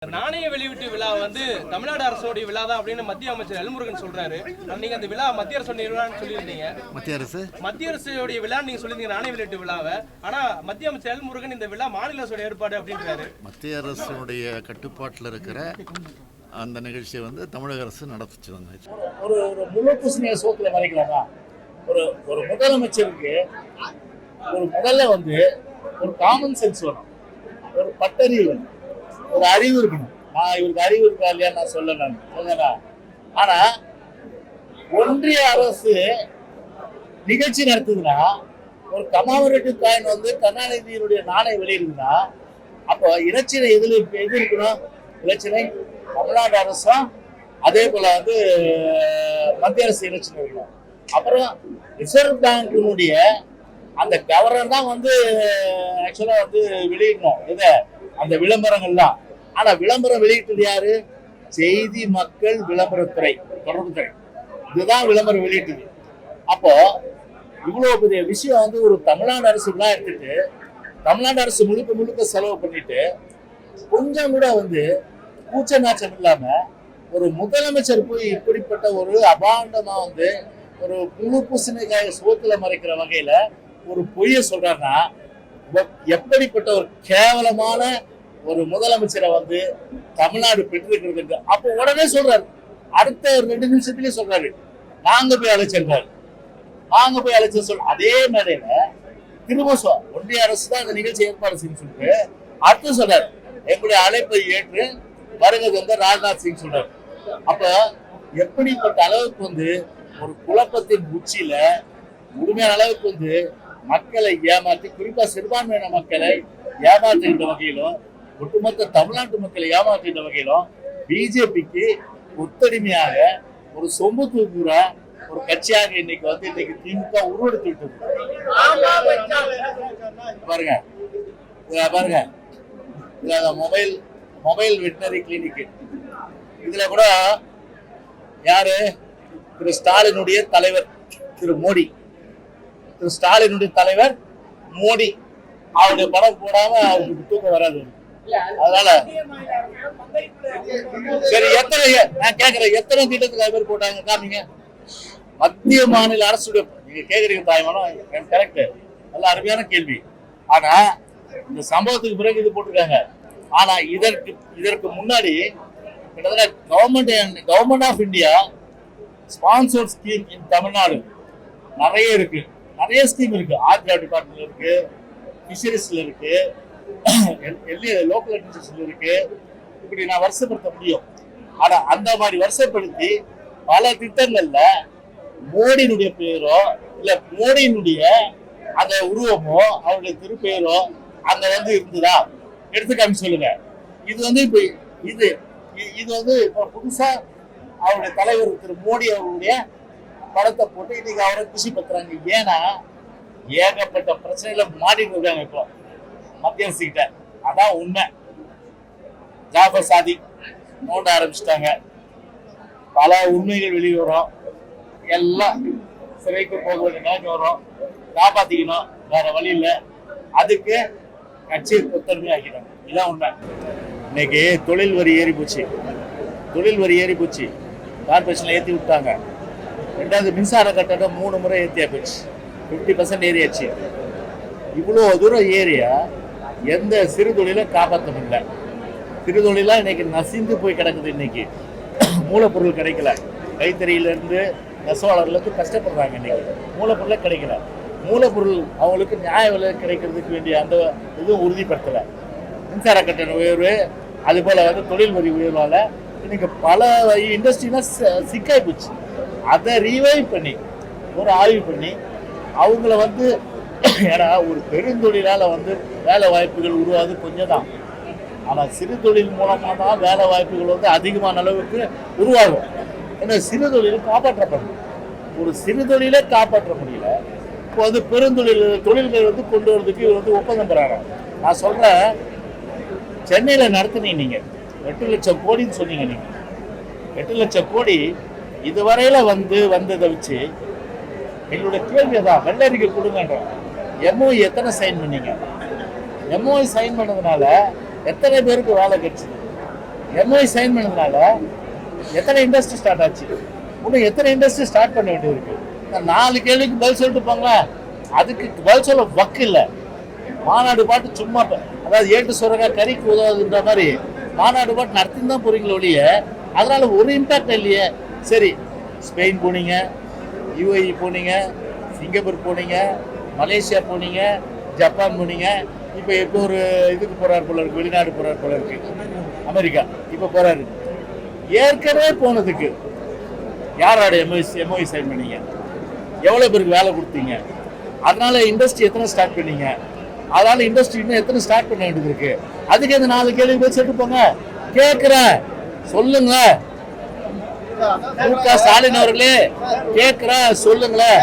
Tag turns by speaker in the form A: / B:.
A: நாணய வெளியீட்டு விழா வந்து தமிழ்நாடு அரசோடைய விழா தான் அப்படின்னு மத்திய அமைச்சர் எல்முருகன் சொல்றாரு. நீங்க அந்த விழா மத்திய அரசோடைய விழான்னு சொல்லியிருந்தீங்க. மத்திய அரசுடைய விழா நீங்க சொல்லியிருந்தீங்க நாணய வெளியீட்டு விழாவை. ஆனா மத்திய அமைச்சர் எல்முருகன் இந்த விழா மாநில அரசோட ஏற்பாடு அப்படின்றாரு.
B: மத்திய அரசுடைய கட்டுப்பாட்டில் இருக்கிற அந்த நிகழ்ச்சியை வந்து தமிழக அரசு நடத்துச்சு வந்தாங்க.
C: ஒரு முழு பூசணியை சோத்துல மறைக்கலாமா? ஒரு முதலமைச்சருக்கு ஒரு முதல்ல வந்து ஒரு காமன் சென்ஸ் வேணும், ஒரு பட்டறிவு வேணும், ஒரு அறிவு இருக்கணும். நான் இவருக்கு அறிவு இருக்கா இல்லையா நான் சொல்லலாம். ஆனா ஒன்றிய அரசு நிகழ்ச்சி நடத்துதுன்னா, ஒரு கமாமரேட்டிவ் காயின் வந்து கருணாநிதியினுடைய நாணய வெளியிடுதுன்னா, அப்போ இலச்சினை எது இருக்கணும்? இலச்சினை தமிழ்நாடு அரசும் அதே போல வந்து மத்திய அரசு இலச்சினை இருக்கணும். அப்புறம் ரிசர்வ் பேங்கினுடைய அந்த கவர்னர் தான் வந்து ஆக்சுவலா வந்து வெளியிடணும் இதை அந்த விளம்பரங்கள்லாம். ஆனா விளம்பரம் வெளியிட்டது யாரு? செய்தி மக்கள் விளம்பரத்துறை, தொடர்புத்துறை, இதுதான் விளம்பரம் வெளியிட்டது. அப்போ இவ்வளவு பெரிய விஷயம் வந்து ஒரு தமிழ்நாடு அரசு விழா எடுத்துட்டு தமிழ்நாடு அரசு முழுக்க செலவு பண்ணிட்டு கொஞ்சம் கூட வந்து கூச்ச நாச்சம் இல்லாம ஒரு முதலமைச்சர் போய் இப்படிப்பட்ட ஒரு அபாண்டமா வந்து ஒரு முழு பூசணிக்காய சோத்துல மறைக்கிற வகையில ஒரு பொய்ய சொல்றாருன்னா, எப்படிப்பட்ட ஒரு கேவலமான ஒரு முதலமைச்சரை வந்து தமிழ்நாடு பெற்றிருக்கிறது. அப்போ உடனே சொல்றாரு, அடுத்த 2 நிமிஷத்துலயே சொல்றாரு, நாங்க போய் அழைச்சிருக்காரு, சொல்ல. அதே மேடையில திரும்ப ஒன்றிய அரசு தான் இந்த நிகழ்ச்சி ஏற்பாடு செய்யும் சொல்லிட்டு அடுத்து சொல்றாரு, எங்களுடைய அழைப்பை ஏற்று வருகிறது வந்து ராஜ்நாத் சிங் சொல்றாரு. அப்ப எப்படிப்பட்ட அளவுக்கு வந்து ஒரு குழப்பத்தின் உச்சியில முழுமையான அளவுக்கு வந்து மக்களை ஏமாற்றி, குறிப்பா சிறுபான்மையின மக்களை ஏமாற்றுகின்ற வகையிலும் ஒட்டுமொத்த தமிழ்நாட்டு மக்களை ஏமாற்றுகின்ற வகையிலும் பிஜேபிக்கு ஒத்தடிமையாக ஒரு சொம்பு தூக்குற ஒரு கட்சியாக இன்னைக்கு திமுக உருவெடுத்து விட்டது. பாருங்க மொபைல் வெட்டினரி கிளினிக், இதுல கூட யாரு? திரு ஸ்டாலினுடைய தலைவர் திரு மோடி, அவருடைய படம் போடாம அவருக்கு தூக்கம் வராது. அதனால சரி, நான் கேட்கிறேன், எத்தனை திட்டத்துக்கு அது பேர் போட்டாங்க காமிங்க. மத்திய மாநில அரசுடைய நீங்க கேக்குறீங்க தாய்மானம், கரெக்ட், நல்ல அருமையான கேள்வி. ஆனா இந்த சம்பவத்துக்கு பிறகு இது போட்டிருக்காங்க. ஆனா இதற்கு முன்னாடி கிட்டத்தட்ட government of India sponsored scheme in Tamil Nadu நிறைய ஸ்கீம் இருக்கு. ஆர்டிஆ டிபார்ட்மெண்ட்ல இருக்கு, ஃபிஷரிஸ்ல இருக்கு, லோக்கல் அட்மினிஸ்ட்ரேஷன்ல இருக்கு. இப்படி நான் வருஷப்படுத்த முடியும். ஆனா அந்த மாதிரி வருஷப்படுத்தி பல திட்டங்கள்ல மோடியினுடைய பெயரோ இல்ல மோடியினுடைய அந்த உருவமோ அவருடைய திருப்பெயரோ அங்க வந்து இருந்ததா எடுத்து காமி சொல்லுங்க. இது வந்து இப்ப இது வந்து இப்ப புதுசா அவருடைய தலைவர் திரு மோடி அவருடைய படத்தை போட்டு இன்னைக்கு அவரை குஷி பத்துறாங்க. ஏன்னா ஏகப்பட்ட பிரச்சனைகளை மாட்டிட்டு இருக்காங்க இப்போ மத்திய அரசு கிட்ட. அதான் உண்மை. ஜாஃபர் சாதிக் நோண்ட ஆரம்பிச்சுட்டாங்க, பல உண்மைகள் வெளியே வரும், எல்லாம் சிறைக்கு போக வேண்டிய நிலைக்கு வரும். காப்பாத்திக்கணும், வேற வழி இல்லை. அதுக்கு கட்சியை ஒத்தன்மை ஆக்கிடும். இதான் உண்மை. இன்னைக்கு தொழில் வரி ஏறி போச்சு, கார்பரேஷன்ல ஏற்றி விட்டாங்க. 2வது மின்சார கட்டணம் 3 முறை ஏற்றியா போச்சு, 50% ஏறியாச்சு. இவ்வளோ தூரம் ஏறியா எந்த சிறு தொழிலும் காப்பாற்ற முடியல. சிறு தொழிலாம் இன்னைக்கு நசிந்து போய் கிடக்குது. இன்னைக்கு மூலப்பொருள் கிடைக்கல, கைத்தறியிலிருந்து நெசவாளர்களுக்கு கஷ்டப்படுறாங்க. இன்னைக்கு மூலப்பொருளே கிடைக்கல. மூலப்பொருள் அவங்களுக்கு நியாய விலை கிடைக்கிறதுக்கு வேண்டிய அந்த இதுவும் உறுதிப்படுத்தலை. மின்சார கட்டண உயர்வு, அது போல வந்து தொழில் வரி உயர்வால இன்னைக்கு பல இண்டஸ்ட்ரிலாம் சிக்காய் போச்சு. அதை ரீவைவ் பண்ணி ஒரு ஆய்வு பண்ணி அவங்கள வந்து, ஏன்னா ஒரு பெருந்தொழிலால வந்து வேலை வாய்ப்புகள் உருவாது கொஞ்சம் தான். ஆனால் சிறு தொழில் மூலமாக தான் வேலை வாய்ப்புகள் வந்து அதிகமான அளவுக்கு உருவாகும். ஏன்னா சிறு தொழில் காப்பாற்றப்படும். ஒரு சிறு தொழிலே காப்பாற்ற முடியல. இப்போ வந்து தொழில்கள் வந்து கொண்டு வரதுக்கு இவர் வந்து ஒப்பந்தம் பெறாங்க. நான் சொல்றேன், சென்னையில் நடத்துனீங்க நீங்க 8 லட்சம் கோடின்னு சொன்னீங்க. நீங்க 8 லட்சம் கோடி இதுவரையில வந்ததை வச்சு எங்களுடைய கேள்வி தான், வெள்ளரிக்கை கொடுங்கன்ற எம்ஓஇ எத்தனை சைன் பண்ணீங்க? எம்ஓஇ சைன் பண்ணதுனால எத்தனை பேருக்கு வேலை கிடைச்சது? எம்ஓஐ சைன் பண்ணதுனால எத்தனை இண்டஸ்ட்ரி ஸ்டார்ட் ஆச்சு, இன்னும் எத்தனை இண்டஸ்ட்ரி ஸ்டார்ட் பண்ண வேண்டியது இருக்கு. 4 கேள்விக்கு பதில் சொல்லிட்டு போங்களா, அதுக்கு பதில் சொல்ல வக்கு இல்லை. மாநாடு பாட்டு சும்மா அதாவது ஏட்டு சுரங்க கறிக்கு உதவுதுன்ற மாதிரி மாநாடு பாட்டு நடத்தின்னு தான் போறீங்களோ ஒழிய அதனால ஒரு இம்பாக்ட் இல்லையே. சரி, ஸ்பெயின் போனீங்க, யுஏஇ போனீங்க, சிங்கப்பூர் போனீங்க, மலேசியா போனீங்க, ஜப்பான் போனீங்க, இப்போ எப்போ ஒரு இதுக்கு போறாரு போல இருக்கு, வெளிநாடு போறாரு போல இருக்கு, அமெரிக்கா இப்போ போறாரு. ஏற்கனவே போனதுக்கு யாரோட எம்ஓஐ சைன் பண்ணீங்க, எவ்வளோ பேருக்கு வேலை கொடுத்தீங்க, அதனால இண்டஸ்ட்ரி எத்தனை ஸ்டார்ட் பண்ணீங்க, அதனால இண்டஸ்ட்ரி இன்னும் எத்தனை ஸ்டார்ட் பண்ண வேண்டியது இருக்கு. அதுக்கு இந்த 4 கேள்வி போய் சொல்லிட்டு போங்க. கேட்குறேன், சொல்லுங்க. மு க ஸ்டாலின் அவர்களே கேட்குறேன், சொல்லுங்களேன்.